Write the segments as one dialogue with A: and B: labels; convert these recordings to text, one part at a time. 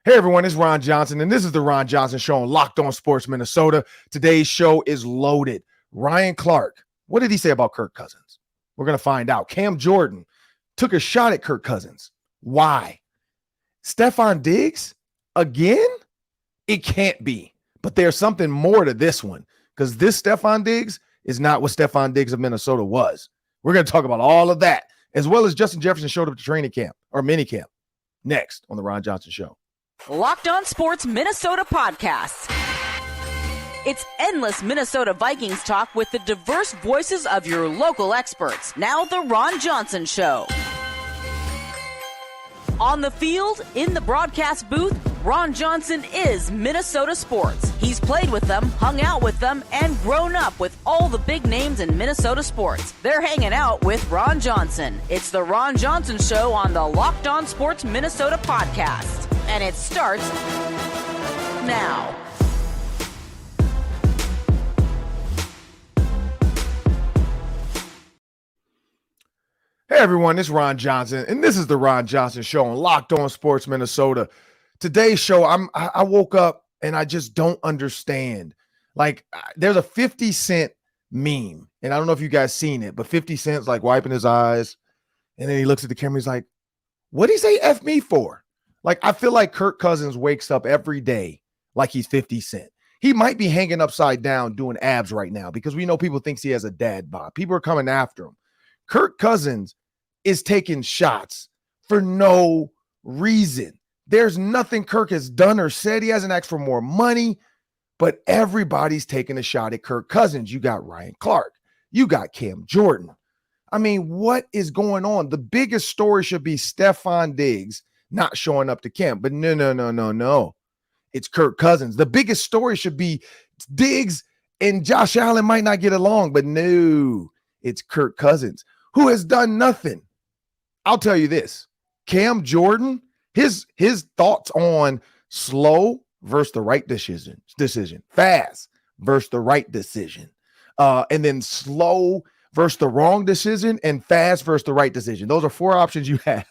A: Hey everyone, it's Ron Johnson, and this is the Ron Johnson Show on Locked On Sports Minnesota. Today's show is loaded. Ryan Clark, what did he say about Kirk Cousins? We're going to find out. Cam Jordan took a shot at Kirk Cousins. Why? Stefon Diggs? Again? It can't be. But there's something more to this one, because this Stefon Diggs is not what Stefon Diggs of Minnesota was. We're going to talk about all of that, as well as Justin Jefferson showed up to training camp, or mini camp, next on the Ron Johnson Show.
B: Locked On Sports Minnesota podcast. It's endless Minnesota Vikings talk with the diverse voices of your local experts. Now the Ron Johnson Show. On the field, in the broadcast booth, Ron Johnson is Minnesota sports. He's played with them, hung out with them, and grown up with all the big names in Minnesota sports. They're hanging out with Ron Johnson. It's the Ron Johnson Show on the Locked On Sports Minnesota podcast. And it starts now.
A: Hey everyone, it's Ron Johnson, and this is the Ron Johnson Show on Locked On Sports Minnesota. Today's show, I woke up and I just don't understand. Like, there's a 50 Cent meme, and I don't know if you guys seen it, but 50 Cent's like wiping his eyes, and then he looks at the camera, he's like, what'd he say F me for? Like, I feel like Kirk Cousins wakes up every day like he's 50 Cent. He might be hanging upside down doing abs right now because we know people think he has a dad bod. People are coming after him. Kirk Cousins is taking shots for no reason. There's nothing Kirk has done or said. He hasn't asked for more money, but everybody's taking a shot at Kirk Cousins. You got Ryan Clark. You got Cam Jordan. I mean, what is going on? The biggest story should be Stefon Diggs not showing up to camp, but no. It's Kirk Cousins. The biggest story should be Diggs and Josh Allen might not get along, but no, it's Kirk Cousins, who has done nothing. I'll tell you this, Cam Jordan, his thoughts on slow versus the right decision, fast versus the right decision, and then slow versus the wrong decision, and fast versus the right decision. Those are four options you have.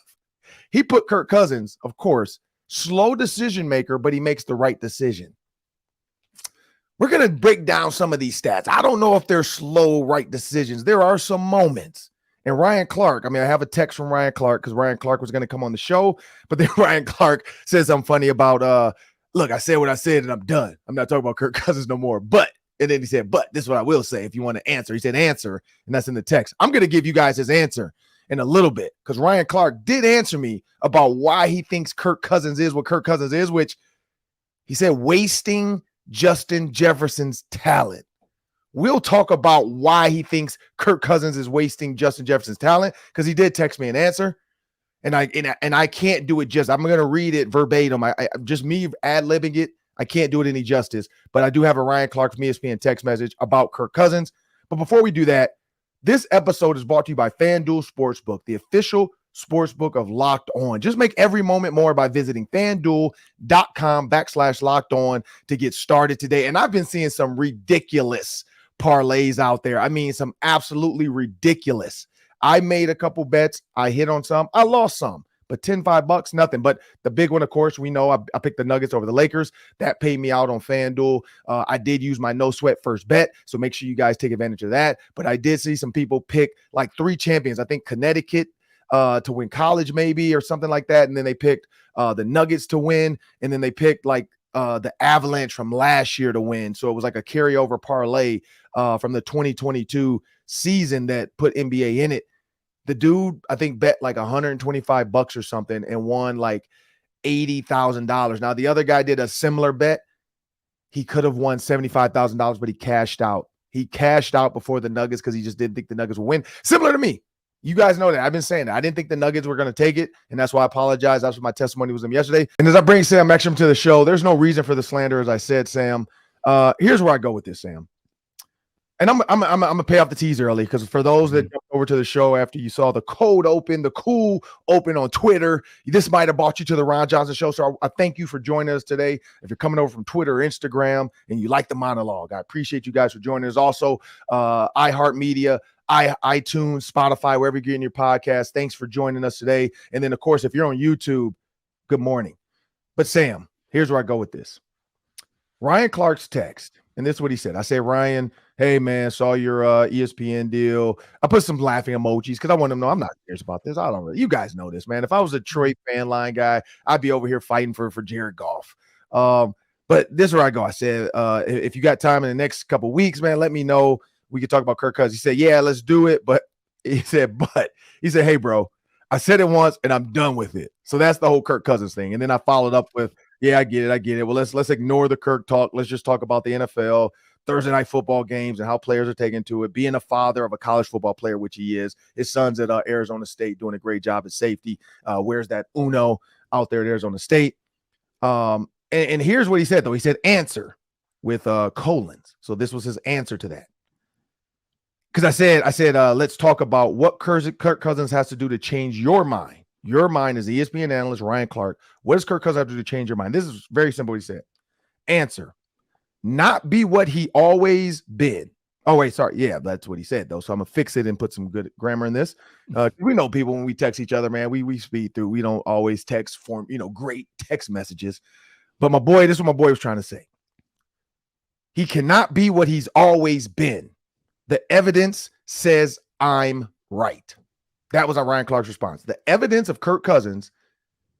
A: He put Kirk Cousins, of course, slow decision maker, but he makes the right decision. We're going to break down some of these stats. I don't know if they're slow right decisions. There are some moments. And Ryan Clark, I have a text from Ryan Clark because Ryan Clark was going to come on the show, but then Ryan Clark says something funny about, look, I said what I said and I'm done. I'm not talking about Kirk Cousins no more. And then he said, but this is what I will say if you want to answer. He said answer, and that's in the text. I'm going to give you guys his answer in a little bit because Ryan Clark did answer me about why he thinks Kirk Cousins is what Kirk Cousins is, which he said wasting Justin Jefferson's talent. We'll talk about why he thinks Kirk Cousins is wasting Justin Jefferson's talent because he did text me an answer, and I can't do it just. I'm going to read it verbatim. I just me ad-libbing it. I can't do it any justice, but I do have a Ryan Clark from ESPN text message about Kirk Cousins. But before we do that, this episode is brought to you by FanDuel Sportsbook, the official sportsbook of Locked On. Just make every moment more by visiting FanDuel.com/Locked On to get started today. And I've been seeing some ridiculous parlays out there. Some absolutely ridiculous. I made a couple bets. I hit on some. I lost some. But $5, nothing. But the big one, of course, we know I picked the Nuggets over the Lakers. That paid me out on FanDuel. I did use my no sweat first bet, so make sure you guys take advantage of that. But I did see some people pick like three champions. I think Connecticut to win college maybe or something like that. And then they picked the Nuggets to win. And then they picked like the Avalanche from last year to win. So it was like a carryover parlay from the 2022 season that put NBA in it. The dude, I think, bet like $125 or something and won like $80,000. Now, the other guy did a similar bet. He could have won $75,000, but he cashed out. He cashed out before the Nuggets because he just didn't think the Nuggets would win. Similar to me. You guys know that. I've been saying that. I didn't think the Nuggets were going to take it, and that's why I apologize. That's what my testimony was yesterday. And as I bring Sam Ekstrom to the show, there's no reason for the slander, as I said, Sam. Here's where I go with this, Sam. And I'm gonna pay off the tease early because for those that jumped over to the show after you saw the cold open, the cool open on Twitter, this might have brought you to the Ron Johnson Show. So I thank you for joining us today. If you're coming over from Twitter or Instagram and you like the monologue, I appreciate you guys for joining us. Also, iHeartMedia, iTunes, Spotify, wherever you're getting your podcast. Thanks for joining us today. And then, of course, if you're on YouTube, good morning. But Sam, here's where I go with this. Ryan Clark's text, and this is what he said. I said, Ryan, hey, man, saw your ESPN deal. I put some laughing emojis because I want him to know I'm not serious about this. I don't really. You guys know this, man. If I was a Detroit fan line guy, I'd be over here fighting for Jared Goff. But this is where I go. I said, if you got time in the next couple weeks, man, let me know. We could talk about Kirk Cousins. He said, yeah, let's do it. But he said, hey, bro, I said it once and I'm done with it. So that's the whole Kirk Cousins thing. And then I followed up with, yeah, I get it. Well, let's ignore the Kirk talk. Let's just talk about the NFL, Thursday night football games, and how players are taking to it. Being a father of a college football player, which he is, his son's at Arizona State doing a great job at safety. Where's that Uno out there at Arizona State? And here's what he said, though. He said answer with colons. So this was his answer to that. Because I said, let's talk about what Kirk Cousins has to do to change your mind. Your mind as the ESPN analyst, Ryan Clark. What does Kirk Cousins have to do to change your mind? This is very simple what he said. Answer. Not be what he always been. Oh, wait, sorry. Yeah, that's what he said, though. So I'm going to fix it and put some good grammar in this. We know people when we text each other, man, we speed through. We don't always text form, great text messages. But this is what my boy was trying to say. He cannot be what he's always been. The evidence says I'm right. That was our Ryan Clark's response. The evidence of Kirk Cousins,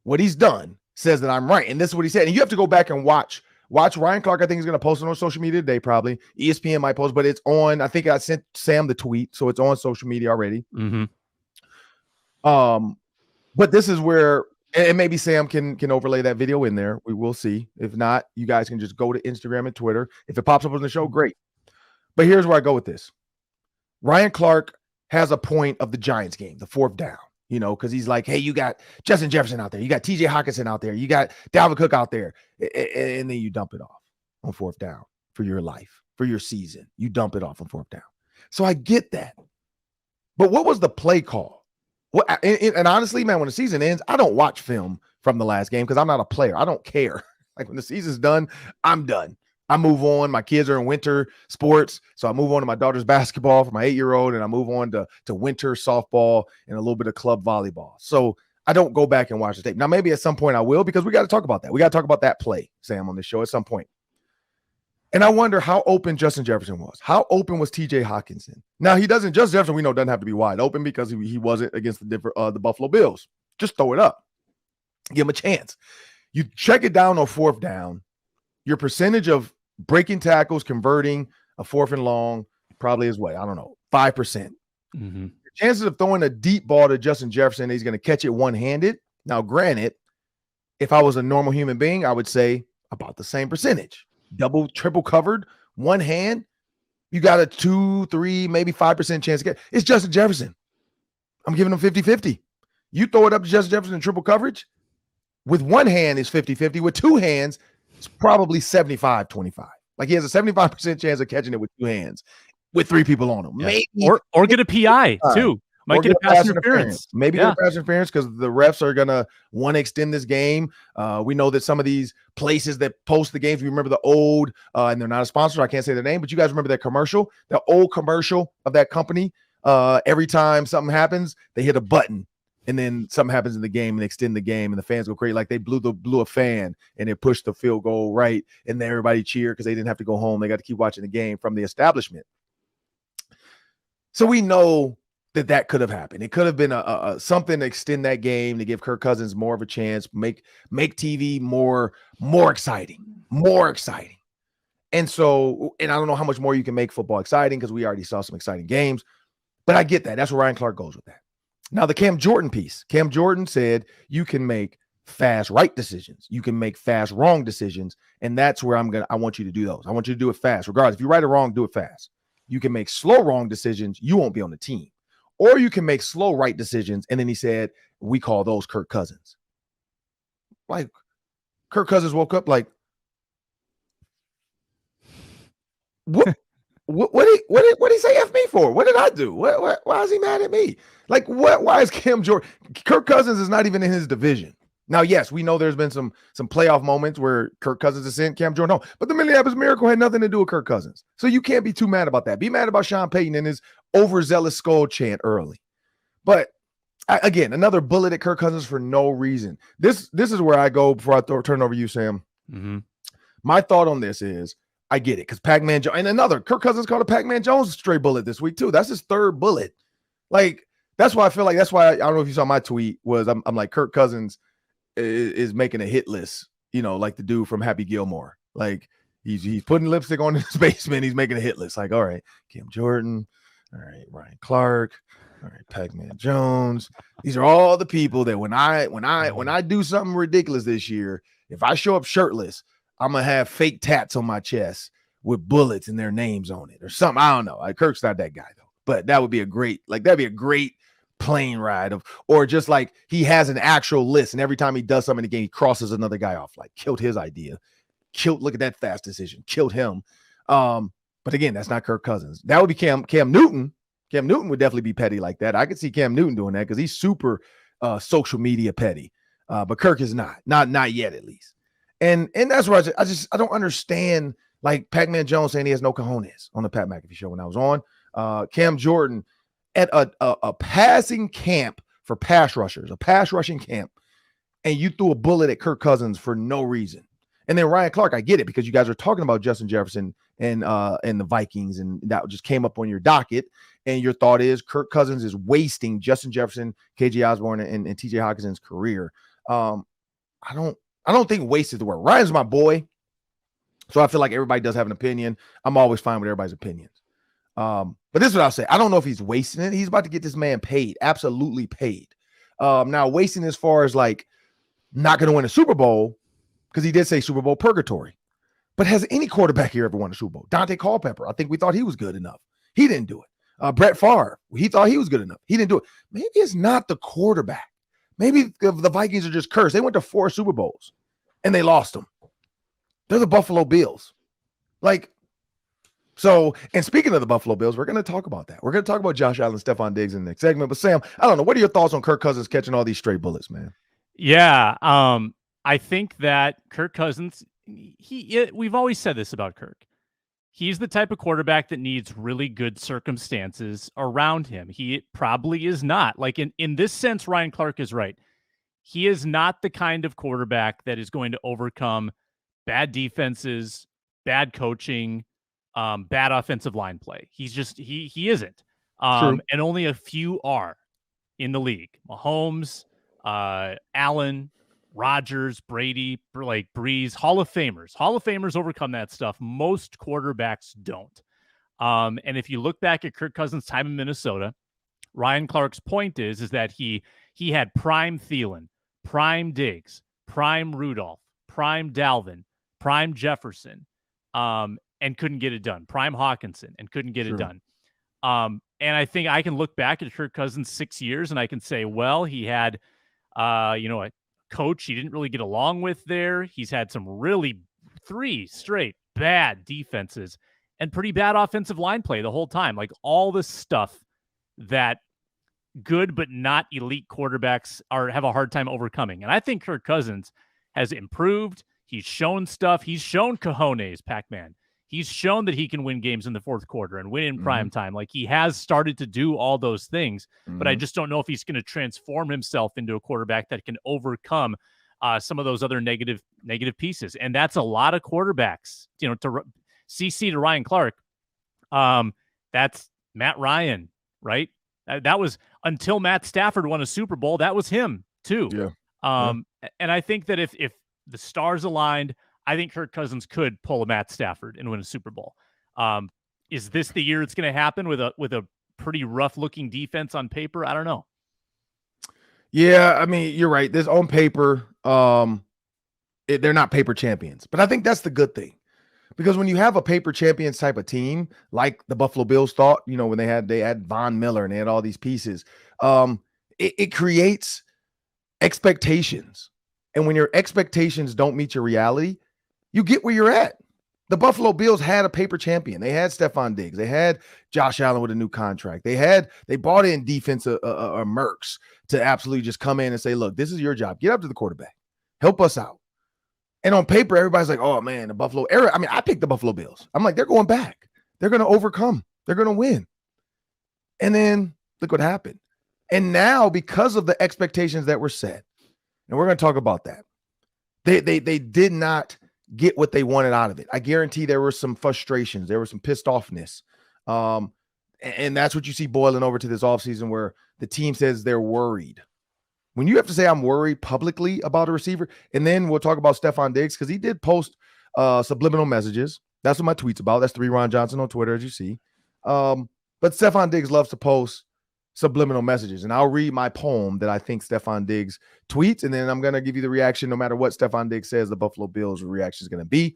A: what he's done, says that I'm right. And this is what he said. And you have to go back and watch Ryan Clark. I think he's going to post it on social media today, probably. ESPN might post, but it's on. I think I sent Sam the tweet, so it's on social media already.
C: Mm-hmm.
A: But this is where, and maybe Sam can overlay that video in there. We will see. If not, you guys can just go to Instagram and Twitter. If it pops up on the show, great. But here's where I go with this. Ryan Clark has a point of the Giants game, the fourth down, because he's like, hey, you got Justin Jefferson out there. You got TJ Hawkinson out there. You got Dalvin Cook out there. And then you dump it off on fourth down for your life, for your season. You dump it off on fourth down. So I get that. But what was the play call? And honestly, man, when the season ends, I don't watch film from the last game because I'm not a player. I don't care. Like when the season's done, I'm done. I move on. My kids are in winter sports, so I move on to my daughter's basketball for my 8-year-old, and I move on to winter softball and a little bit of club volleyball. So I don't go back and watch the tape. Now, maybe at some point I will because we got to talk about that. We got to talk about that play, Sam, on this show at some point. And I wonder how open Justin Jefferson was. How open was TJ Hawkinson? Now, Justin Jefferson, we know, doesn't have to be wide open because he wasn't against the Buffalo Bills. Just throw it up. Give him a chance. You check it down on fourth down. Your percentage of breaking tackles, converting a fourth and long probably is what? I don't know, 5%.
C: Mm-hmm.
A: Your chances of throwing a deep ball to Justin Jefferson, he's going to catch it one-handed. Now, granted, if I was a normal human being, I would say about the same percentage. Double, triple covered, one hand, you got a 2, 3, maybe 5% chance to get. It's Justin Jefferson. I'm giving him 50-50. You throw it up to Justin Jefferson in triple coverage, with one hand is 50-50. With two hands, it's probably 75-25. Like he has a 75% chance of catching it with two hands with three people on him.
C: Yeah.
A: Maybe
C: or get a PI too. Might get a pass interference.
A: Maybe get a pass interference because the refs are going to want to extend this game. We know that some of these places that post the games, we remember the old, and they're not a sponsor, I can't say their name, but you guys remember that commercial, the old commercial of that company. Every time something happens, they hit a button. And then something happens in the game and they extend the game and the fans go crazy. Like they blew a fan and it pushed the field goal right. And then everybody cheered because they didn't have to go home. They got to keep watching the game from the establishment. So we know that could have happened. It could have been a something to extend that game to give Kirk Cousins more of a chance, make TV more exciting. And so, and I don't know how much more you can make football exciting because we already saw some exciting games. But I get that. That's where Ryan Clark goes with that. Now, the Cam Jordan piece. Cam Jordan said you can make fast right decisions. You can make fast wrong decisions. And that's where I want you to do those. I want you to do it fast. Regardless, if you right or wrong, do it fast. You can make slow wrong decisions. You won't be on the team. Or you can make slow right decisions. And then he said, we call those Kirk Cousins. Like, Kirk Cousins woke up like, what? What did he say F me for? What did I do? Why is he mad at me? Like, why is Cam Jordan? Kirk Cousins is not even in his division. Now, yes, we know there's been some playoff moments where Kirk Cousins has sent Cam Jordan home, but the Minneapolis Miracle had nothing to do with Kirk Cousins. So you can't be too mad about that. Be mad about Sean Payton and his overzealous skull chant early. But Again, another bullet at Kirk Cousins for no reason. This is where I go before I turn it over to you, Sam.
C: Mm-hmm.
A: My thought on this is, I get it, because Pac-Man Jones, and another, Kirk Cousins called a Pac-Man Jones stray bullet this week too. That's his third bullet. Like, that's why I feel like, that's why I don't know if you saw my tweet, was I'm like, Kirk Cousins is making a hit list, like the dude from Happy Gilmore. Like, he's putting lipstick on his basement. He's making a hit list. Like, all right, Cam Jordan, all right, Ryan Clark, all right, Pac-Man Jones. These are all the people that when I do something ridiculous this year, if I show up shirtless, I'm gonna have fake tats on my chest with bullets and their names on it or something. I don't know. Like, Kirk's not that guy though, but that would be a great, plane ride or just like he has an actual list, and every time he does something in the game, he crosses another guy off, like killed his idea, look at that fast decision, killed him. But again, that's not Kirk Cousins. That would be Cam Newton. Cam Newton would definitely be petty like that. I could see Cam Newton doing that because he's super social media petty. But Kirk is not yet, at least. And that's where I don't understand, like Pac-Man Jones saying he has no cojones on the Pat McAfee show when I was on. Cam Jordan at a passing camp for pass rushers, a pass rushing camp, and you threw a bullet at Kirk Cousins for no reason. And then Ryan Clark, I get it, because you guys are talking about Justin Jefferson and the Vikings, and that just came up on your docket. And your thought is Kirk Cousins is wasting Justin Jefferson, KJ Osborne, and TJ Hawkinson's career. I don't think waste is the word. Ryan's my boy, so I feel like everybody does have an opinion. I'm always fine with everybody's opinions. But this is what I'll say. I don't know if he's wasting it. He's about to get this man paid, absolutely paid. Now, wasting as far as like not going to win a Super Bowl, because he did say Super Bowl purgatory. But has any quarterback here ever won a Super Bowl? Dante Culpepper, I think we thought he was good enough. He didn't do it. Brett Favre, he thought he was good enough. He didn't do it. Maybe it's not the quarterback. Maybe the Vikings are just cursed. They went to 4 Super Bowls and they lost them. They're the Buffalo Bills. And speaking of the Buffalo Bills, we're going to talk about that. We're going to talk about Josh Allen, Stefon Diggs in the next segment. But Sam, I don't know. What are your thoughts on Kirk Cousins catching all these straight bullets, man?
C: Yeah. I think that Kirk Cousins, we've always said this about Kirk. He's the type of quarterback that needs really good circumstances around him. He probably is not. Like in this sense, Ryan Clark is right. He is not the kind of quarterback that is going to overcome bad defenses, bad coaching, bad offensive line play. He's just, he isn't. And only a few are in the league. Mahomes, Allen, Rodgers, Brady, like Breeze, Hall of Famers. Hall of Famers overcome that stuff. Most quarterbacks don't. And if you look back at Kirk Cousins' time in Minnesota, Ryan Clark's point is that he had prime Thielen, prime Diggs, prime Rudolph, prime Dalvin, prime Jefferson, and couldn't get it done. Prime Hawkinson and couldn't get it done. And I think I can look back at Kirk Cousins' 6 years and I can say, well, he had, a coach he didn't really get along with there. He's had some really 3 straight bad defenses and pretty bad offensive line play the whole time. Like all the stuff that good but not elite quarterbacks have a hard time overcoming. And I think Kirk Cousins has improved. He's shown stuff. He's shown cojones, Pac-Man. He's shown that he can win games in the fourth quarter and win in prime time. Like he has started to do all those things, but I just don't know if he's going to transform himself into a quarterback that can overcome some of those other negative pieces. And that's a lot of quarterbacks, to CC to Ryan Clark. That's Matt Ryan, right? That was until Matt Stafford won a Super Bowl. That was him too. Yeah. And I think that if the stars aligned, I think Kirk Cousins could pull a Matt Stafford and win a Super Bowl. Is this the year it's going to happen with a pretty rough looking defense on paper? I don't know.
A: Yeah, I mean, you're right. This on paper, they're not paper champions, but I think that's the good thing, because when you have a paper champions type of team, like the Buffalo Bills thought, when they had Von Miller and they had all these pieces, it creates expectations. And when your expectations don't meet your reality, you get where you're at. The Buffalo Bills had a paper champion. They had Stefon Diggs. They had Josh Allen with a new contract. They bought in defensive Mercs to absolutely just come in and say, look, this is your job. Get up to the quarterback. Help us out. And on paper, everybody's like, oh, man, the Buffalo era. I mean, I picked the Buffalo Bills. I'm like, they're going back. They're going to overcome. They're going to win. And then look what happened. And now, because of the expectations that were set, and we're going to talk about that, they did not get what they wanted out of it. I guarantee there were some frustrations. There was some pissed offness. And that's what you see boiling over to this offseason, where the team says they're worried. When you have to say I'm worried publicly about a receiver, and then we'll talk about Stefon Diggs, because he did post subliminal messages. That's what my tweet's about. That's 3 Ron Johnson on Twitter, as you see. But Stefon Diggs loves to post subliminal messages. And I'll read my poem that I think Stefon Diggs tweets, and then I'm going to give you the reaction. No matter what Stefon Diggs says, the Buffalo Bills' reaction is going to be.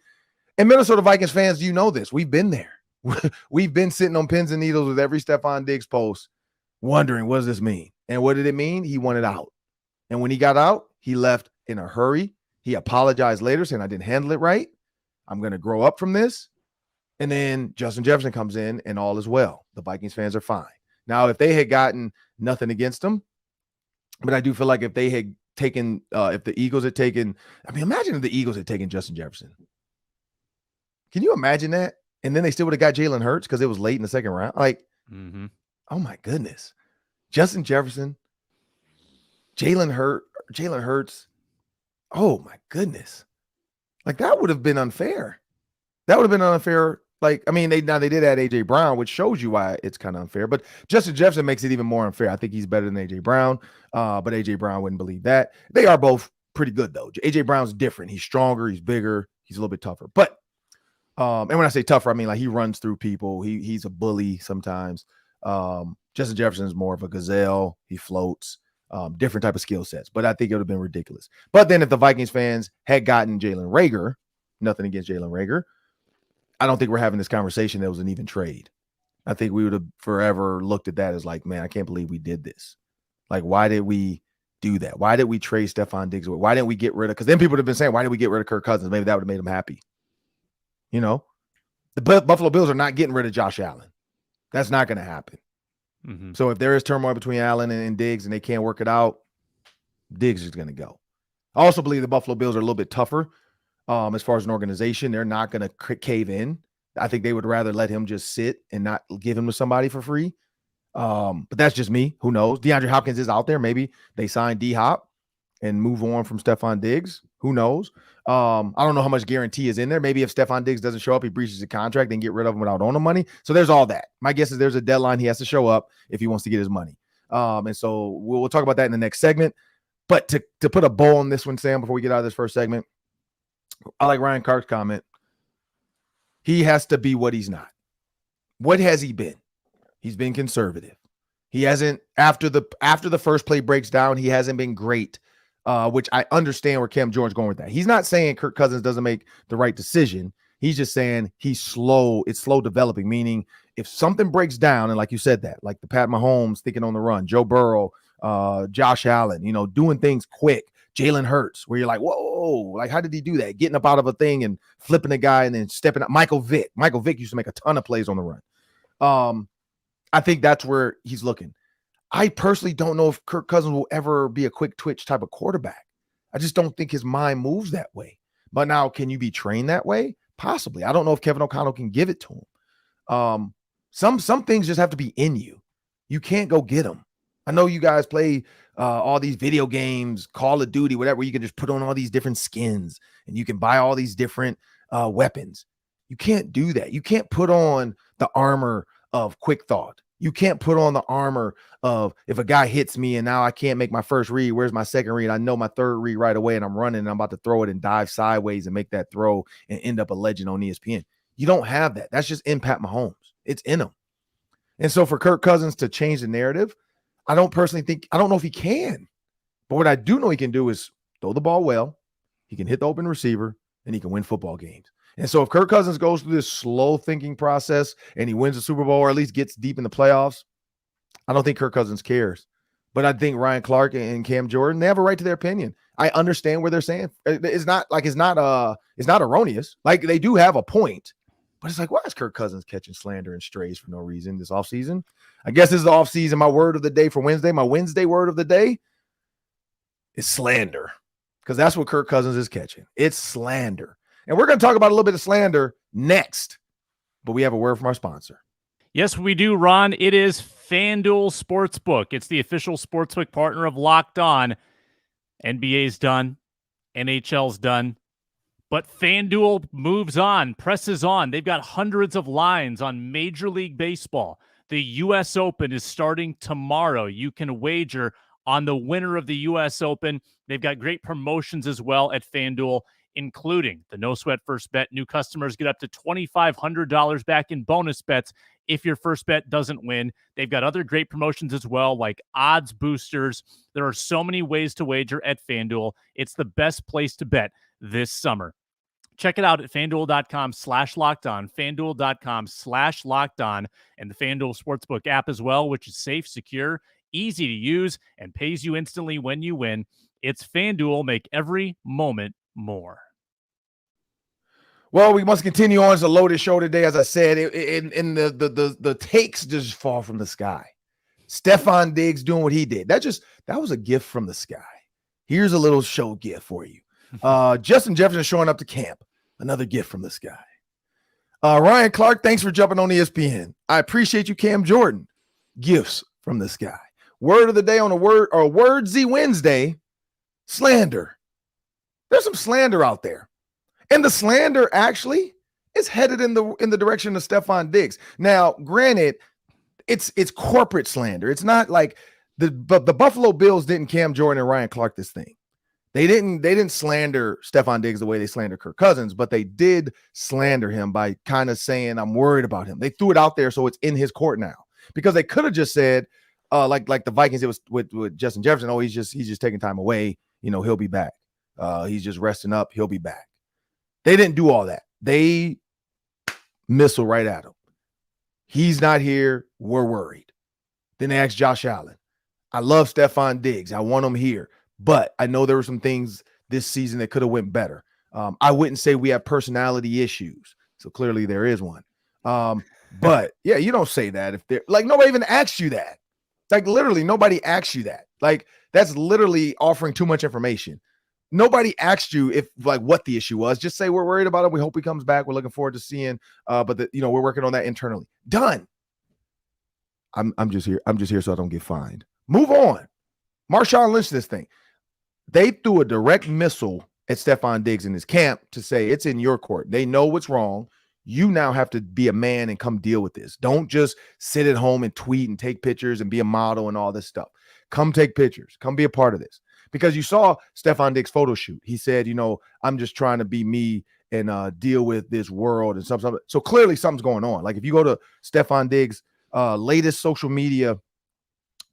A: And Minnesota Vikings fans, you know this. We've been there. We've been sitting on pins and needles with every Stefon Diggs post, wondering, what does this mean? And what did it mean? He wanted out. And when he got out, he left in a hurry. He apologized later, saying, I didn't handle it right. I'm going to grow up from this. And then Justin Jefferson comes in, and all is well. The Vikings fans are fine. Now, if they had gotten nothing against him, but I do feel like if they had taken, if the Eagles had taken, I mean, imagine if the Eagles had taken Justin Jefferson. Can you imagine that? And then they still would have got Jalen Hurts because it was late in the second round. Like, Oh my goodness. Justin Jefferson, Jalen Hurts. Oh my goodness. Like, that would have been unfair. That would have been unfair. Like, I mean, they did add AJ Brown, which shows you why it's kind of unfair. But Justin Jefferson makes it even more unfair. I think he's better than AJ Brown, but AJ Brown wouldn't believe that. They are both pretty good, though. AJ Brown's different. He's stronger. He's bigger. He's a little bit tougher. But and when I say tougher, I mean like he runs through people. He's a bully sometimes. Justin Jefferson is more of a gazelle. He floats. Different type of skill sets. But I think it would have been ridiculous. But then if the Vikings fans had gotten Jalen Reagor, nothing against Jalen Reagor, I don't think we're having this conversation. That was an even trade. I think we would have forever looked at that as like, man, I can't believe we did this. Like, why did we do that? Why did we trade Stefon Diggs away? Why didn't we get rid of, because then people would have been saying, why did we get rid of Kirk Cousins? Maybe that would have made them happy. You know, the Buffalo Bills are not getting rid of Josh Allen. That's not going to happen. So if there is turmoil between Allen and Diggs and they can't work it out, Diggs is going to go. I also believe the Buffalo Bills are a little bit tougher as far as an organization. They're not going to cave in. I think they would rather let him just sit and not give him to somebody for free. But that's just me. Who knows? DeAndre Hopkins is out there. Maybe they sign D-Hop and move on from Stefon Diggs. Who knows? I don't know how much guarantee is in there. Maybe if Stefon Diggs doesn't show up, he breaches the contract and get rid of him without owning money. So there's all that. My guess is there's a deadline. He has to show up if he wants to get his money. And so we'll talk about that in the next segment. But to put a bow on this one, Sam, before we get out of this first segment, I like Ryan Clark's comment. He has to be what he's not. What has he been? He's been conservative. He hasn't, after the first play breaks down, he hasn't been great. Which I understand where Cam Jordan's going with that. He's not saying Kirk Cousins doesn't make the right decision. He's just saying he's slow. It's slow developing, meaning if something breaks down, and like you said that, like the Pat Mahomes thinking on the run, Joe Burrow, Josh Allen, you know, doing things quick, Jalen Hurts, where you're like, whoa, like how did he do that? Getting up out of a thing and flipping a guy and then stepping up. Michael Vick used to make a ton of plays on the run. I think that's where he's looking. I personally don't know if Kirk Cousins will ever be a quick twitch type of quarterback. I just don't think his mind moves that way. But now, can you be trained that way? Possibly. I don't know if Kevin O'Connell can give it to him. Some things just have to be in you. You can't go get them. I know you guys play all these video games, Call of Duty, whatever, where you can just put on all these different skins and you can buy all these different weapons. You can't do that. You can't put on the armor of quick thought. You can't put on the armor of if a guy hits me and now I can't make my first read, where's my second read? I know my third read right away and I'm running and I'm about to throw it and dive sideways and make that throw and end up a legend on ESPN. You don't have that. That's just in Pat Mahomes. It's in him. And so for Kirk Cousins to change the narrative, I don't know if he can. But what I do know he can do is throw the ball well. He can hit the open receiver and he can win football games. And so if Kirk Cousins goes through this slow thinking process and he wins the Super Bowl or at least gets deep in the playoffs, I don't think Kirk Cousins cares. But I think Ryan Clark and Cam Jordan, they have a right to their opinion. I understand where they're saying. It's not erroneous. Like, they do have a point. But it's like, why is Kirk Cousins catching slander and strays for no reason this offseason? I guess this is the offseason. My word of the day for Wednesday, my Wednesday word of the day is slander. Because that's what Kirk Cousins is catching. It's slander. And we're going to talk about a little bit of slander next. But we have a word from our sponsor.
C: Yes, we do, Ron. It is FanDuel Sportsbook. It's the official sportsbook partner of Locked On. NBA's done. NHL's done. But FanDuel moves on, presses on. They've got hundreds of lines on Major League Baseball. The U.S. Open is starting tomorrow. You can wager on the winner of the U.S. Open. They've got great promotions as well at FanDuel, including the no sweat first bet. New customers get up to $2,500 back in bonus bets if your first bet doesn't win. They've got other great promotions as well, like odds boosters. There are so many ways to wager at FanDuel. It's the best place to bet this summer. Check it out at FanDuel.com/lockedon, FanDuel.com/lockedon, and the FanDuel Sportsbook app as well, which is safe, secure, easy to use, and pays you instantly when you win. It's FanDuel. Make every moment more.
A: Well, we must continue on. It's a loaded show today. As I said, in the takes just fall from the sky. Stefon Diggs doing what he did. That was a gift from the sky. Here's a little show gift for you. Justin Jefferson showing up to camp. Another gift from the sky. Ryan Clark, thanks for jumping on ESPN. I appreciate you, Cam Jordan. Gifts from the sky. Word of the day on a Wordsy Wednesday. Slander. There's some slander out there. And the slander actually is headed in the direction of Stefon Diggs. Now, granted, it's corporate slander. It's not like the Buffalo Bills didn't Cam Jordan and Ryan Clark this thing. They didn't slander Stefon Diggs the way they slander Kirk Cousins, but they did slander him by kind of saying, I'm worried about him. They threw it out there so it's in his court now, because they could have just said, like the Vikings, it was with Justin Jefferson. Oh, he's just taking time away. He'll be back. He's just resting up. He'll be back. They didn't do all that. They missile right at him. He's not here. We're worried. Then they asked Josh Allen. I love Stefon Diggs. I want him here. But I know there were some things this season that could have went better. I wouldn't say we have personality issues. So clearly there is one. But yeah, you don't say that if they're like, nobody even asks you that. Like literally nobody asks you that. Like that's literally offering too much information. Nobody asked you if like what the issue was. Just say we're worried about him. We hope he comes back. We're looking forward to seeing. But we're working on that internally. Done. I'm just here. I'm just here so I don't get fined. Move on. Marshawn Lynch, this thing. They threw a direct missile at Stefon Diggs in his camp to say it's in your court. They know what's wrong. You now have to be a man and come deal with this. Don't just sit at home and tweet and take pictures and be a model and all this stuff. Come take pictures. Come be a part of this. Because you saw Stefon Diggs' photo shoot. He said, I'm just trying to be me and deal with this world and something. So clearly something's going on. Like if you go to Stefon Diggs' latest social media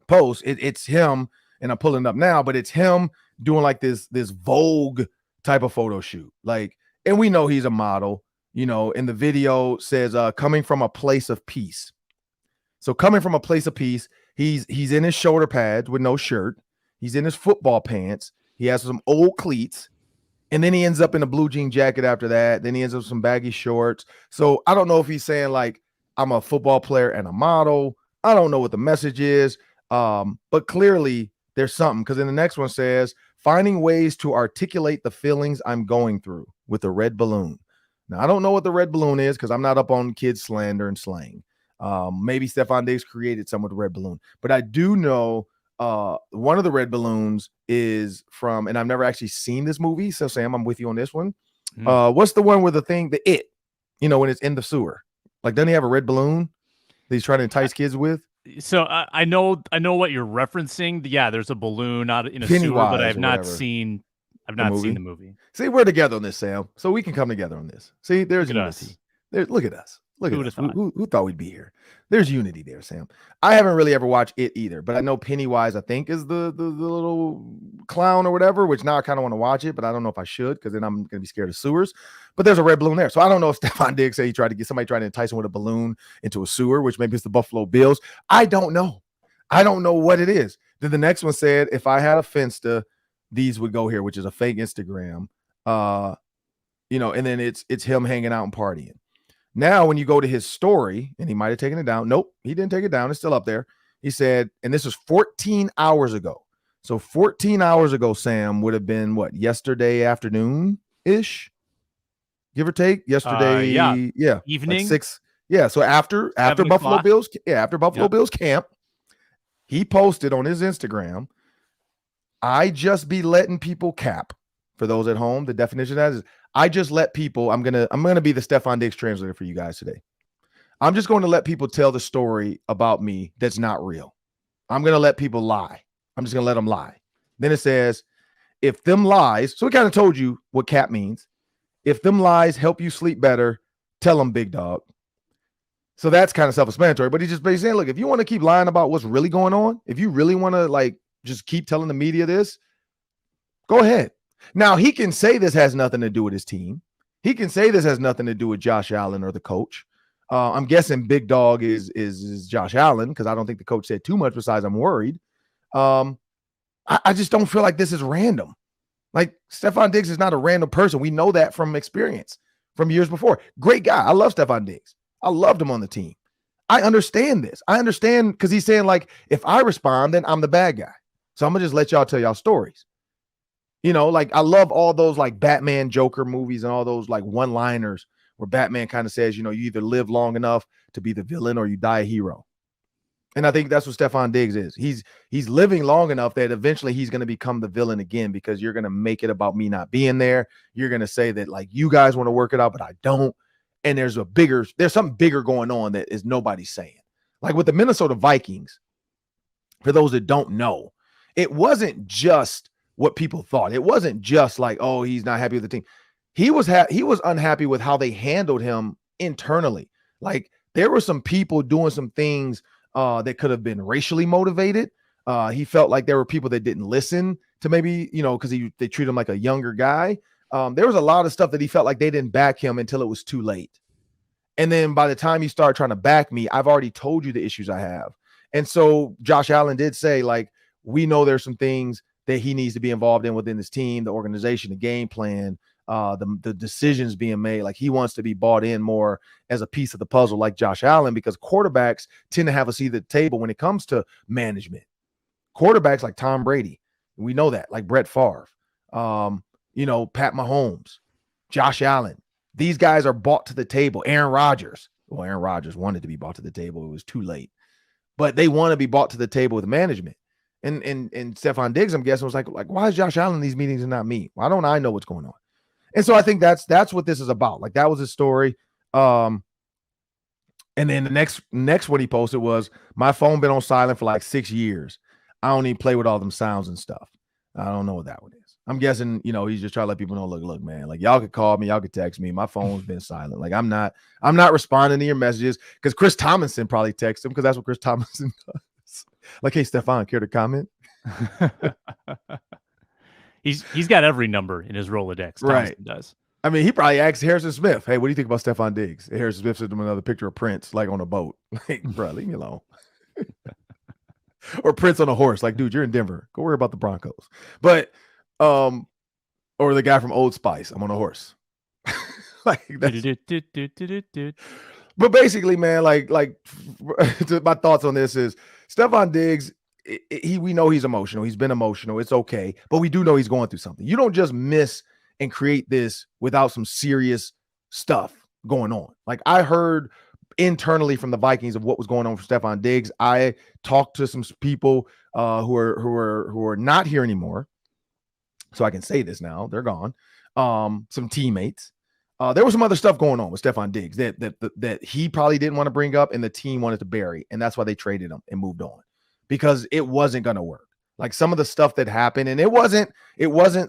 A: post, it's him, and I'm pulling it up now, but it's him doing like this Vogue type of photo shoot. Like, and we know he's a model, and the video says coming from a place of peace. So coming from a place of peace, he's in his shoulder pads with no shirt. He's in his football pants. He has some old cleats, and then he ends up in a blue jean jacket after that. Then he ends up with some baggy shorts. So I don't know if he's saying like, I'm a football player and a model. I don't know what the message is. But clearly there's something, because then the next one says, finding ways to articulate the feelings I'm going through with a red balloon. Now, I don't know what the red balloon is because I'm not up on kids slander and slang. Maybe Stefon Diggs created some with the red balloon, but I do know one of the red balloons is from, and I've never actually seen this movie. So Sam, I'm with you on this one. What's the one with the thing, when it's in the sewer? Like, doesn't he have a red balloon that he's trying to entice kids with?
C: So I know what you're referencing. Yeah, there's a balloon out in a sewer, but I've not seen the movie. See, we're together on this, Sam. So we can come together on this. See, there's unity. Look at us. Look at us. Who thought we'd be here? There's unity there, Sam. I haven't really ever watched it either, but I know Pennywise, I think, is the little clown or whatever, which now I kind of want to watch it, but I don't know if I should, because then I'm going to be scared of sewers. But there's a red balloon there. So I don't know if Stefon Diggs said he tried to get somebody trying to entice him with a balloon into a sewer, which maybe it's the Buffalo Bills. I don't know. I don't know what it is. Then the next one said, if I had a Finsta, these would go here, which is a fake Instagram. And then it's him hanging out and partying. Now, when you go to his story, and he might have taken it down. Nope, he didn't take it down. It's still up there. He said, and this was 14 hours ago. So 14 hours ago, Sam, would have been what, yesterday afternoon-ish? Give or take? Yesterday, yeah. Evening.
A: Like 6. Yeah, so after Buffalo Bills, Bills camp, He posted on his Instagram, I just be letting people cap. For those at home, the definition of that is I just let people, I'm gonna be the Stefon Diggs translator for you guys today. I'm just going to let people tell the story about me that's not real. I'm going to let people lie. I'm just going to let them lie. Then it says, if them lies, so we kind of told you what cap means. If them lies help you sleep better, tell them, big dog. So that's kind of self-explanatory, but he's just basically saying, look, if you want to keep lying about what's really going on, if you really want to like just keep telling the media this, go ahead. Now, he can say this has nothing to do with his team. He can say this has nothing to do with Josh Allen or the coach. I'm guessing big dog is Josh Allen because I don't think the coach said too much besides I'm worried. I just don't feel like this is random. Like Stefon Diggs is not a random person. We know that from experience from years before. Great guy. I love Stefon Diggs. I loved him on the team. I understand this. I understand because he's saying like, if I respond, then I'm the bad guy. So I'm going to just let y'all tell y'all stories. You know, like I love all those like Batman Joker movies and all those like one-liners where Batman kind of says, you know, you either live long enough to be the villain or you die a hero. And I think that's what Stefon Diggs is. He's living long enough that eventually he's going to become the villain again because you're going to make it about me not being there. You're going to say that like you guys want to work it out, but I don't. And there's something bigger going on that is nobody's saying. Like with the Minnesota Vikings, for those that don't know, it wasn't just what people thought. It wasn't just like, oh, he's not happy with the team. He was unhappy with how they handled him internally. Like there were some people doing some things that could have been racially motivated. He felt like there were people that didn't listen to maybe, you know, because they treat him like a younger guy. There was a lot of stuff that he felt like they didn't back him until it was too late. And then by the time you start trying to back me, I've already told you the issues I have. And so Josh Allen did say, like, we know there's some things that he needs to be involved in within his team, the organization, the game plan, the decisions being made. Like he wants to be bought in more as a piece of the puzzle like Josh Allen, because quarterbacks tend to have a seat at the table when it comes to management. Quarterbacks like Tom Brady, we know that, like Brett Favre, you know, Pat Mahomes, Josh Allen. These guys are bought to the table. Aaron Rodgers. Well, Aaron Rodgers wanted to be bought to the table. It was too late. But they want to be bought to the table with management. And Stefon Diggs, I'm guessing, was like, why is Josh Allen in these meetings and not me? Why don't I know what's going on? And so I think that's what this is about. Like that was his story. And then the next one he posted was, my phone been on silent for like 6 years. I don't even play with all them sounds and stuff. I don't know what that one is. I'm guessing, you know, he's just trying to let people know, look, man, like y'all could call me, y'all could text me. My phone's been silent. Like I'm not responding to your messages because Chris Tomlinson probably texts him because that's what Chris Tomlinson does. Like, hey, Stefon, care to comment?
C: He's got every number in his Rolodex.
A: Right.
C: Does. I
A: mean, he probably asked Harrison Smith, hey, what do you think about Stefon Diggs? And Harrison Smith sent him another picture of Prince, like on a boat. Like, bro, leave me alone. Or Prince on a horse. Like, dude, you're in Denver. Go worry about the Broncos. But, or the guy from Old Spice, I'm on a horse. Like, that's... But basically, man, like my thoughts on this is Stefon Diggs, we know he's emotional. He's been emotional. It's okay. But we do know he's going through something. You don't just miss and create this without some serious stuff going on. Like I heard internally from the Vikings of what was going on for Stefon Diggs. I talked to some people who are not here anymore. So I can say this now. They're gone. Some teammates. There was some other stuff going on with Stefon Diggs that he probably didn't want to bring up and the team wanted to bury. And that's why they traded him and moved on because it wasn't going to work. Like some of the stuff that happened, and it wasn't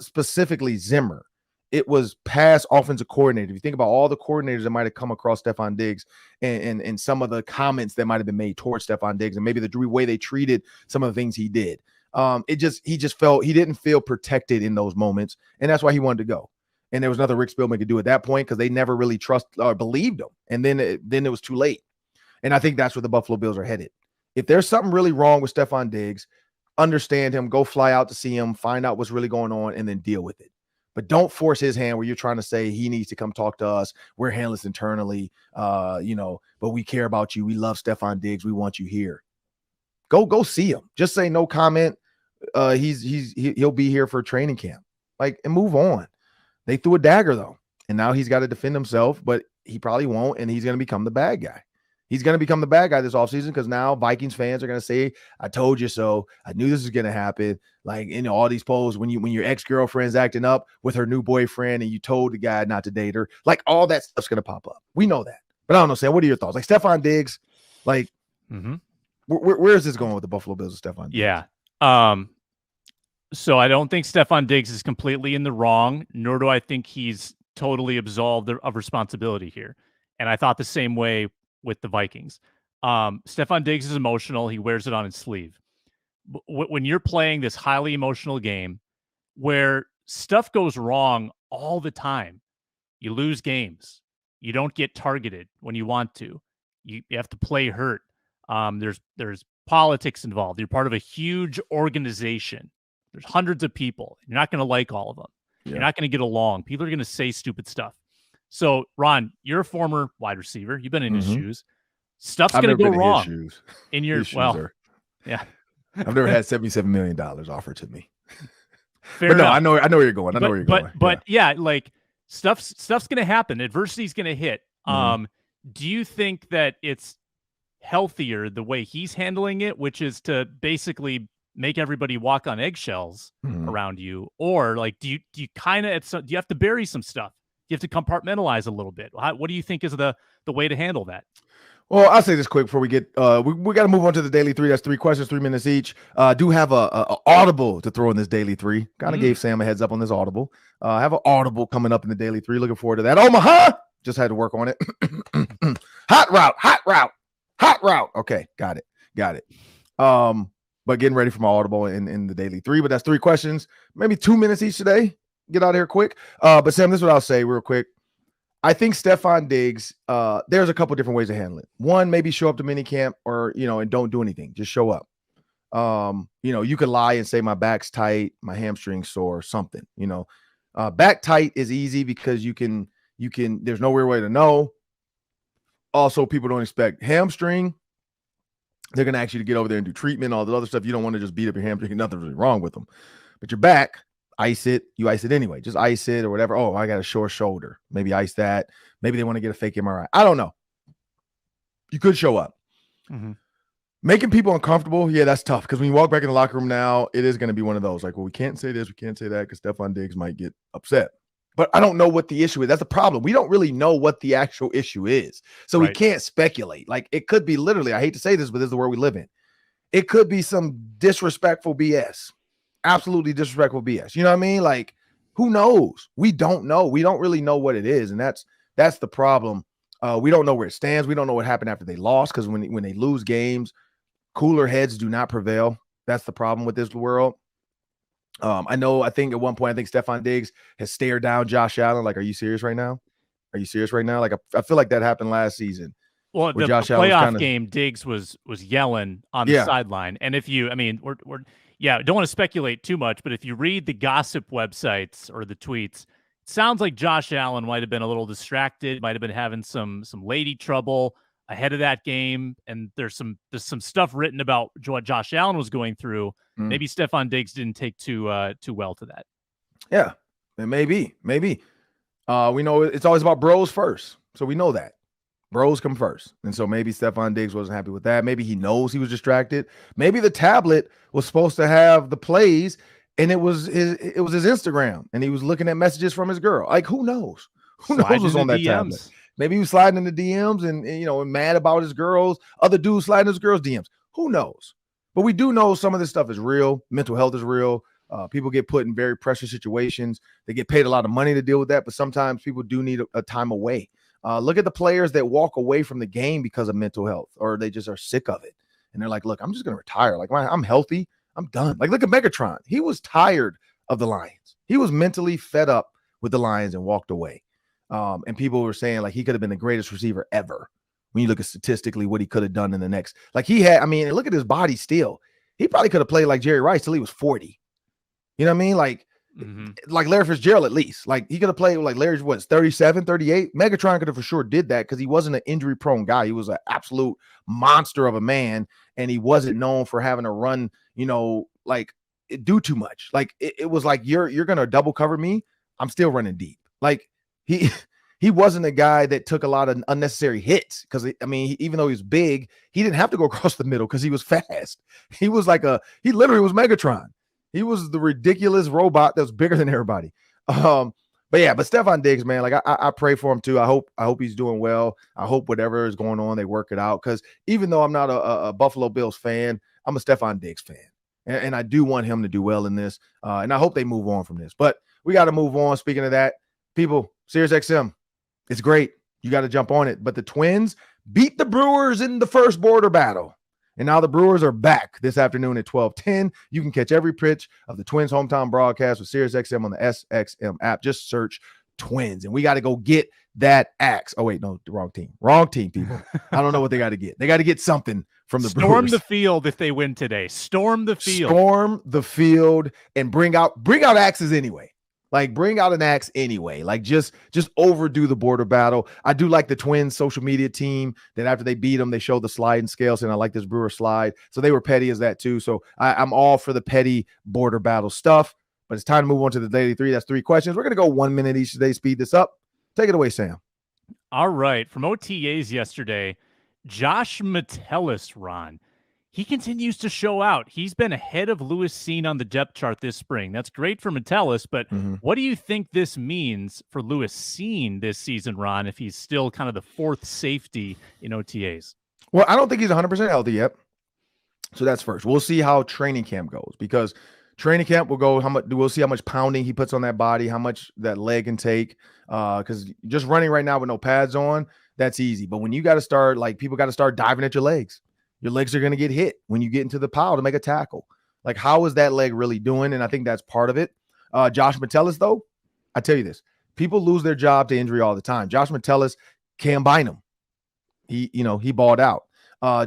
A: specifically Zimmer. It was past offensive coordinator. If you think about all the coordinators that might have come across Stefon Diggs and some of the comments that might have been made towards Stefon Diggs and maybe the way they treated some of the things he did. He just felt he didn't feel protected in those moments. And that's why he wanted to go. And there was nothing Rick Spielman could do at that point because they never really believed him. And then it was too late. And I think that's where the Buffalo Bills are headed. If there's something really wrong with Stefon Diggs, understand him, go fly out to see him, find out what's really going on, and then deal with it. But don't force his hand where you're trying to say he needs to come talk to us. We're handling this internally, but we care about you. We love Stefon Diggs. We want you here. Go see him. Just say no comment. He'll be here for training camp. Like, and move on. They threw a dagger though, and now he's got to defend himself, but he probably won't, and he's going to become the bad guy. He's going to become the bad guy this offseason because now Vikings fans are going to say, I told you so. I knew this was going to happen. Like, in all these polls, when your ex-girlfriend's acting up with her new boyfriend and you told the guy not to date her, like, all that stuff's going to pop up. We know that. But I don't know, Sam, what are your thoughts? Like, Stefon Diggs, like, where is this going with the Buffalo Bills and Stefon Diggs?
C: Yeah. So I don't think Stefon Diggs is completely in the wrong, nor do I think he's totally absolved of responsibility here. And I thought the same way with the Vikings. Stefon Diggs is emotional. He wears it on his sleeve. When you're playing this highly emotional game where stuff goes wrong all the time, you lose games. You don't get targeted when you want to. You have to play hurt. There's politics involved. You're part of a huge organization. There's hundreds of people. You're not going to like all of them. Yeah. You're not going to get along. People are going to say stupid stuff. So, Ron, you're a former wide receiver. You've been in his shoes. Stuff's going to go wrong in your yeah.
A: I've never had $77 million offered to me. Fair enough. I know where you're going. I know where you're going.
C: But yeah, like stuff's going to happen. Adversity's going to hit. Do you think that it's healthier the way he's handling it, which is to basically make everybody walk on eggshells around you, or like do you kind of do you have to bury some stuff? You have to compartmentalize a little bit. What do you think is the way to handle that?
A: Well, I'll say this quick before we get we got to move on to the daily three. That's 3 questions, 3 minutes each. Do have a audible to throw in this daily three. Kind of gave Sam a heads up on this audible. I have an audible coming up in the daily three. Looking forward to that. Omaha just had to work on it. hot route. Okay, got it. But getting ready for my audible in the daily three. But that's 3 questions, maybe 2 minutes each today. Get out of here quick. But Sam, this is what I'll say real quick. I think Stefon Diggs, there's a couple different ways to handle it. One, maybe show up to minicamp or, and don't do anything. Just show up. You could lie and say my back's tight, my hamstring's sore, something, back tight is easy because you can, there's no weird way to know. Also, people don't expect hamstring. They're going to ask you to get over there and do treatment, all the other stuff. You don't want to just beat up your hamstring. Nothing's really wrong with them. But your back, you ice it anyway. Just ice it or whatever. Oh, I got a sore shoulder. Maybe ice that. Maybe they want to get a fake MRI. I don't know. You could show up. Making people uncomfortable, yeah, that's tough. Because when you walk back in the locker room now, it is going to be one of those. Like, well, we can't say this, we can't say that, because Stefon Diggs might get upset. But I don't know what the issue is. That's the problem. We don't really know what the actual issue is. So we can't speculate. Like, it could be literally, I hate to say this, but this is the world we live in. It could be some disrespectful BS. Absolutely disrespectful BS. You know what I mean? Like, who knows? We don't know. We don't really know what it is. And that's the problem. We don't know where it stands. We don't know what happened after they lost, because when they lose games, cooler heads do not prevail. That's the problem with this world. I think at one point, Stefon Diggs has stared down Josh Allen. Like, are you serious right now? Like, I feel like that happened last season.
C: Well, the playoff game, Diggs was yelling on the sideline. And if you, don't want to speculate too much, but if you read the gossip websites or the tweets, it sounds like Josh Allen might have been a little distracted, might have been having some lady trouble ahead of that game. And there's some stuff written about what Josh Allen was going through. Maybe Stefon Diggs didn't take too well to that. Yeah,
A: maybe. We know it's always about bros first. So we know that. Bros come first. And so maybe Stefon Diggs wasn't happy with that. Maybe he knows he was distracted. Maybe the tablet was supposed to have the plays and it was his Instagram and he was looking at messages from his girl. Like, who knows? Who knows what's on that tablet? Maybe he was sliding in the DMs and mad about his girls, other dudes sliding his girls' DMs. Who knows? But we do know some of this stuff is real. Mental health is real. People get put in very pressure situations. They get paid a lot of money to deal with that, but sometimes people do need a time away. Look at the players that walk away from the game because of mental health, or they just are sick of it. And they're like, look, I'm just going to retire. Like, I'm healthy. I'm done. Like, look at Megatron. He was tired of the Lions. He was mentally fed up with the Lions and walked away. And people were saying, like, he could have been the greatest receiver ever. When you look at statistically what he could have done in the next, like look at his body still. He probably could have played like Jerry Rice till he was 40. You know what I mean? Like Larry Fitzgerald, at least. Like, he could have played like Larry's 37, 38. Megatron could have for sure did that because he wasn't an injury prone guy. He was an absolute monster of a man, and he wasn't known for having to run, do too much. Like, it was like, you're gonna double cover me. I'm still running deep. Like, he wasn't a guy that took a lot of unnecessary hits because, I mean, even though he was big, he didn't have to go across the middle because he was fast. He was he literally was Megatron. He was the ridiculous robot that was bigger than everybody. But Stefon Diggs, man, like I pray for him too. I hope he's doing well. I hope whatever is going on, they work it out. Because even though I'm not a Buffalo Bills fan, I'm a Stefon Diggs fan. And I do want him to do well in this. And I hope they move on from this. But we got to move on. Speaking of that, people, SiriusXM, it's great. You got to jump on it. But the Twins beat the Brewers in the first border battle. And now the Brewers are back this afternoon at 12:10. You can catch every pitch of the Twins hometown broadcast with SiriusXM on the SXM app. Just search Twins. And we got to go get that axe. Oh, wait, no, the wrong team. Wrong team, people. I don't know what they got to get. They got to get something from the Brewers.
C: Storm the field if they win today. Storm the field.
A: Storm the field and bring out axes anyway. Like, bring out an axe anyway. Like, just overdo the border battle. I do like the Twins social media team that after they beat them, they show the sliding scales, and I like this Brewer slide. So they were petty as that too. So I'm all for the petty border battle stuff. But it's time to move on to the Daily 3. That's 3 questions. We're going to go 1 minute each today. Speed this up. Take it away, Sam.
C: All right. From OTAs yesterday, Josh Metellus, Ron. He continues to show out. He's been ahead of Lewis Cine on the depth chart this spring. That's great for Metellus, but what do you think this means for Lewis Cine this season, Ron, if he's still kind of the fourth safety in OTAs?
A: Well, I don't think he's 100% healthy yet. So that's first. We'll see how training camp goes, because training camp will go we'll see how much pounding he puts on that body, how much that leg can take. Because just running right now with no pads on, that's easy. But when you got to start, like, people got to start diving at your legs. Your legs are going to get hit when you get into the pile to make a tackle. Like, how is that leg really doing? And I think that's part of it. Josh Metellus, though, I tell you this, people lose their job to injury all the time. Josh Metellus, Cam Bynum, he balled out.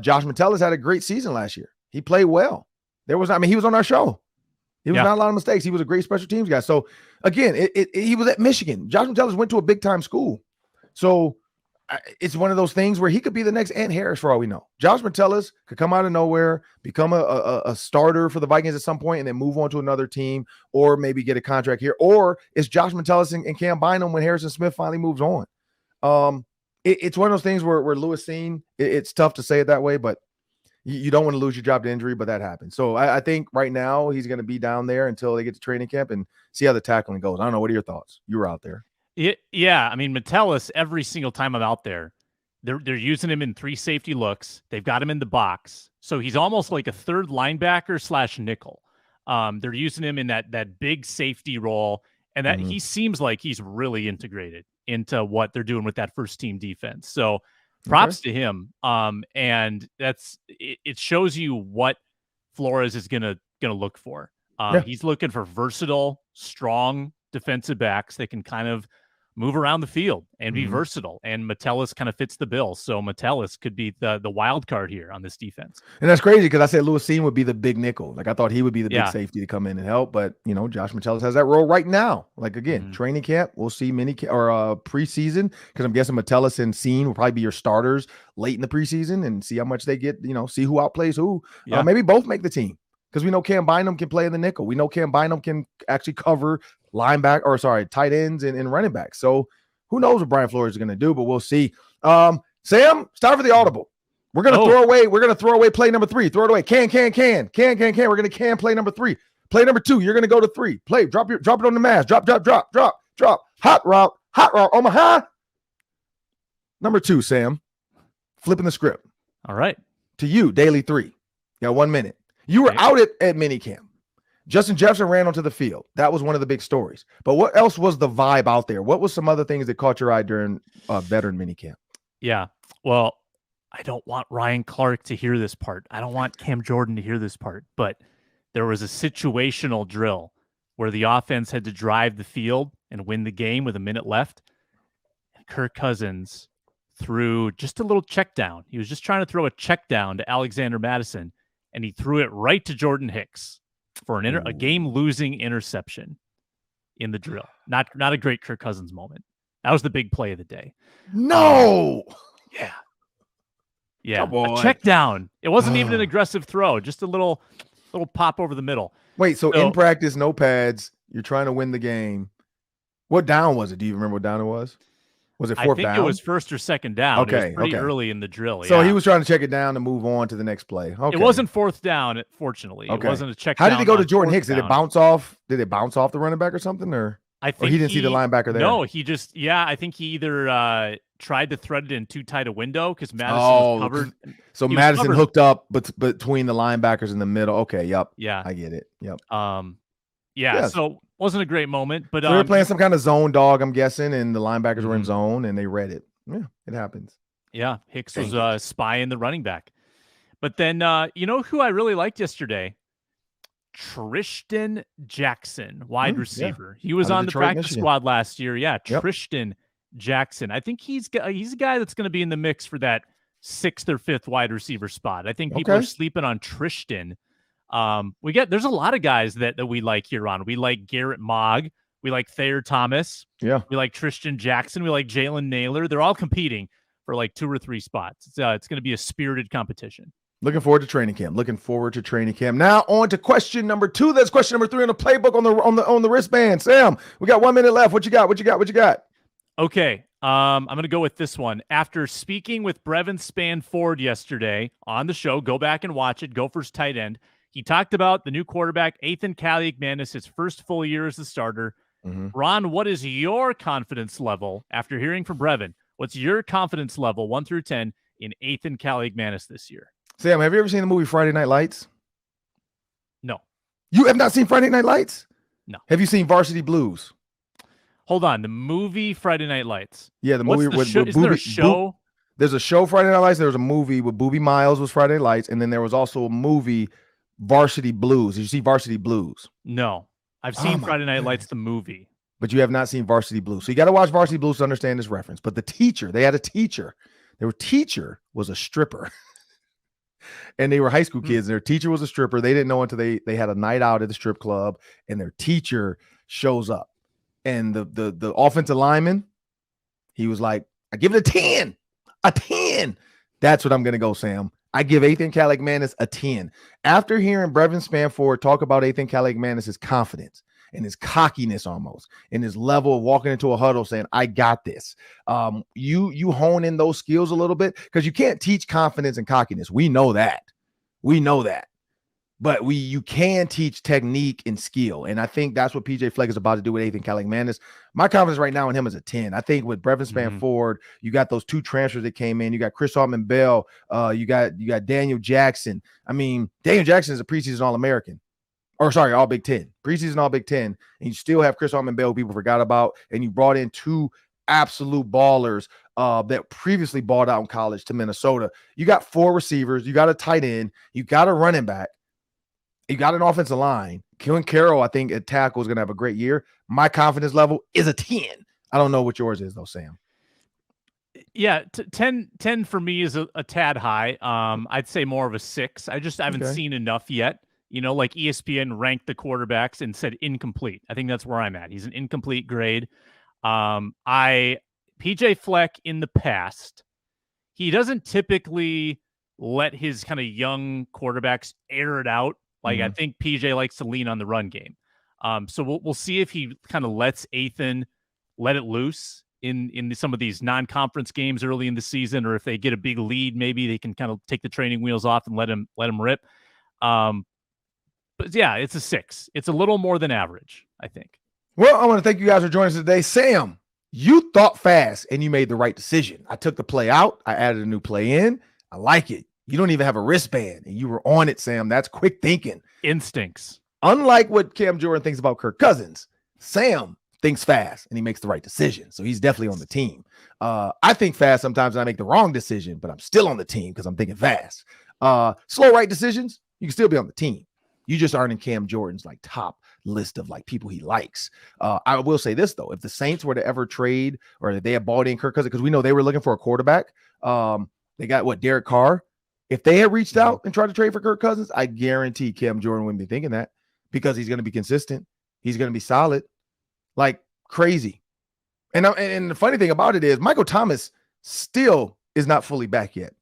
A: Josh Metellus had a great season last year. He played well. He was on our show. He was not a lot of mistakes. He was a great special teams guy. So again, he was at Michigan. Josh Metellus went to a big time school. So it's one of those things where he could be the next Ant Harris for all we know. Josh Metellus could come out of nowhere, become a starter for the Vikings at some point, and then move on to another team, or maybe get a contract here. Or it's Josh Metellus and Cam Bynum when Harrison Smith finally moves on. It's one of those things where Lewis Cine, it's tough to say it that way, but you don't want to lose your job to injury, but that happens. So I think right now he's going to be down there until they get to training camp and see how the tackling goes. I don't know. What are your thoughts? You were out there.
C: Yeah, I mean, Metellus, every single time I'm out there, they're using him in 3 safety looks. They've got him in the box. So he's almost like a third linebacker / nickel. They're using him in that big safety role, and that he seems like he's really integrated into what they're doing with that first team defense. So props to him. And it shows you what Flores is gonna look for. He's looking for versatile, strong defensive backs that can kind of move around the field and be versatile. And Metellus kind of fits the bill. So Metellus could be the wild card here on this defense.
A: And that's crazy because I said Lewis Cine would be the big nickel. Like, I thought he would be the big safety to come in and help. But, Josh Metellus has that role right now. Like, again, training camp, we'll see preseason, because I'm guessing Metellus and Cine will probably be your starters late in the preseason and see how much they get, see who outplays who. Maybe both make the team, because we know Cam Bynum can play in the nickel. We know Cam Bynum can actually cover tight ends and running backs. So who knows what Brian Flores is going to do, but we'll see. Sam, it's time for the audible. We're going to throw away play number 3. Throw it away. Can. We're going to can play number 3. Play number 2. You're going to go to 3. Play. Drop it on the mask. Drop. Hot route. Omaha. Number 2, Sam. Flipping the script.
C: All right.
A: To you, Daily 3. You got 1 minute. You were out at minicamp. Justin Jefferson ran onto the field. That was one of the big stories. But what else was the vibe out there? What was some other things that caught your eye during veteran minicamp?
C: Yeah. Well, I don't want Ryan Clark to hear this part. I don't want Cam Jordan to hear this part. But there was a situational drill where the offense had to drive the field and win the game with a minute left. And Kirk Cousins threw just a little check down. He was just trying to throw a check down to Alexander Madison, and he threw it right to Jordan Hicks for a game-losing interception in the drill. Not a great Kirk Cousins moment. That was the big play of the day.
A: No!
C: Yeah. A check down. It wasn't even an aggressive throw, just a little pop over the middle.
A: Wait, so in practice, no pads, you're trying to win the game. What down was it? Do you remember what down it was? Was it
C: I
A: fourth
C: think
A: down?
C: it was first or second down.
A: Okay,
C: It was pretty
A: okay.
C: early in the drill.
A: So
C: yeah.
A: he was trying to check it down to move on to the next play. Okay.
C: It wasn't fourth down, fortunately.
A: Okay.
C: It wasn't a check
A: How
C: down.
A: did he go to
C: on
A: Jordan
C: fourth
A: Hicks? Did it
C: down.
A: bounce off? Did it bounce off the running back or something? Or
C: I think
A: he didn't see the linebacker there?
C: No, he just I think he either tried to thread it in too tight a window because Madison was covered.
A: So
C: He was
A: Madison
C: covered.
A: hooked up between the linebackers in the middle. Okay, yep.
C: Yeah.
A: I get it. Yep.
C: Yeah. So wasn't a great moment, but
A: So they were playing some kind of zone dog, I'm guessing, and the linebackers were in zone and they read it. Yeah, it happens.
C: Yeah, Hicks was spying the running back. But then you know who I really liked yesterday? Tristan Jackson, wide receiver. Yeah. He was on the practice squad last year. Yeah, Tristan Jackson. I think he's a guy that's going to be in the mix for that 6th or 5th wide receiver spot. I think people are sleeping on Tristan. There's a lot of guys that we like here on. We like Garrett Mogg. We like Thayer Thomas.
A: Yeah.
C: We like Tristan Jackson. We like Jalen Naylor. They're all competing for like 2 or 3 spots. It's going to be a spirited competition.
A: Looking forward to training camp. Now on to question number 2. That's question number 3 on the playbook on the wristband. Sam, we got 1 minute left. What you got?
C: Okay. I'm going to go with this one. After speaking with Brevin Spanford yesterday on the show, go back and watch it. Gophers tight end. He talked about the new quarterback, Ethan Kaliakmanis, his first full year as the starter. Ron, what is your confidence level after hearing from Brevin? What's your confidence level, 1 through 10, in Ethan Kaliakmanis this year?
A: Sam, have you ever seen the movie Friday Night Lights?
C: No.
A: You have not seen Friday Night Lights?
C: No.
A: Have you seen Varsity Blues?
C: Hold on. The movie Friday Night Lights.
A: Yeah, the movie with
C: is there a show?
A: There's a show Friday Night Lights. There was a movie with Boobie Miles was Friday Night Lights, and then there was also a movie Varsity Blues. Did you see Varsity Blues?
C: No. I've seen Friday Night Lights, the movie. But
A: you have not seen Varsity Blues. So you got to watch Varsity Blues to understand this reference. But they had a teacher. Their teacher was a stripper. And they were high school kids. And their teacher was a stripper. They didn't know until they had a night out at the strip club. And their teacher shows up. And the offensive lineman, he was like, I give it a 10. A 10. That's what I'm going to go, Sam. I give Ethan Kaliakmanis a 10. After hearing Brevin Spanford talk about Ethan Kaliakmanis' confidence and his cockiness almost, and his level of walking into a huddle saying, I got this. You hone in those skills a little bit because you can't teach confidence and cockiness. We know that. But you can teach technique and skill. And I think that's what PJ Fleck is about to do with Ethan Kaliakmanis. My confidence right now in him is a 10. I think with Brevin Spanford, you got those 2 transfers that came in. You got Chris Altman-Bell. You got Daniel Jackson. I mean, Daniel Jackson is a preseason All-American. All Big Ten. Preseason All Big Ten. And you still have Chris Altman-Bell people forgot about. And you brought in 2 absolute ballers that previously balled out in college to Minnesota. You got 4 receivers. You got a tight end. You got a running back. You got an offensive line. Keelan Carroll, I think, at tackle is going to have a great year. My confidence level is a 10. I don't know what yours is, though, Sam.
C: Yeah, 10 for me is a tad high. I'd say more of a 6. I haven't seen enough yet. You know, like ESPN ranked the quarterbacks and said incomplete. I think that's where I'm at. He's an incomplete grade. PJ Fleck in the past, he doesn't typically let his kind of young quarterbacks air it out. Like I think PJ likes to lean on the run game. So we'll see if he kind of lets Ethan let it loose in some of these non-conference games early in the season, or if they get a big lead, maybe they can kind of take the training wheels off and let him rip. But yeah, it's a 6. It's a little more than average, I think.
A: Well, I want to thank you guys for joining us today. Sam, you thought fast and you made the right decision. I took the play out. I added a new play in. I like it. You don't even have a wristband and you were on it, Sam. That's quick thinking.
C: Instincts.
A: Unlike what Cam Jordan thinks about Kirk Cousins, Sam thinks fast and he makes the right decision. So he's definitely on the team. I think fast sometimes and I make the wrong decision, but I'm still on the team because I'm thinking fast. Slow right decisions, you can still be on the team. You just aren't in Cam Jordan's like top list of like people he likes. I will say this though, if the Saints were to ever trade or if they had bought in Kirk Cousins, because we know they were looking for a quarterback. They got Derek Carr. If they had reached out and tried to trade for Kirk Cousins, I guarantee Cam Jordan wouldn't be thinking that because he's going to be consistent. He's going to be solid, like crazy. And the funny thing about it is Michael Thomas still is not fully back yet.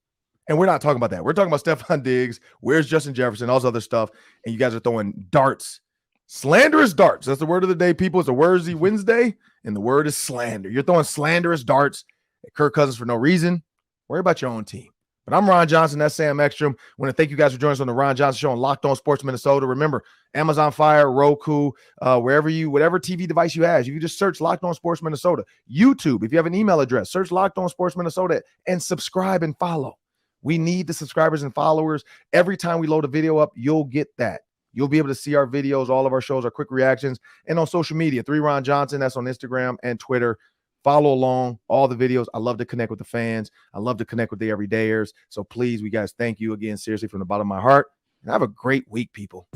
A: And we're not talking about that. We're talking about Stefon Diggs. Where's Justin Jefferson? All this other stuff. And you guys are throwing darts, slanderous darts. That's the word of the day, people. It's a Wordsy Wednesday. and the word is slander. You're throwing slanderous darts at Kirk Cousins for no reason. Worry about your own team. But I'm Ron Johnson. That's Sam Ekstrom. I want to thank you guys for joining us on the Ron Johnson Show on Locked On Sports Minnesota. Remember, Amazon Fire, Roku, whatever TV device you have, you can just search Locked On Sports Minnesota. YouTube, if you have an email address, search Locked On Sports Minnesota and subscribe and follow. We need the subscribers and followers. Every time we load a video up, you'll get that. You'll be able to see our videos, all of our shows, our quick reactions, and on social media, 3Ron Johnson. That's on Instagram and Twitter. Follow along all the videos. I love to connect with the fans. I love to connect with the everydayers. So please, we guys, thank you again, seriously, from the bottom of my heart. And have a great week, people.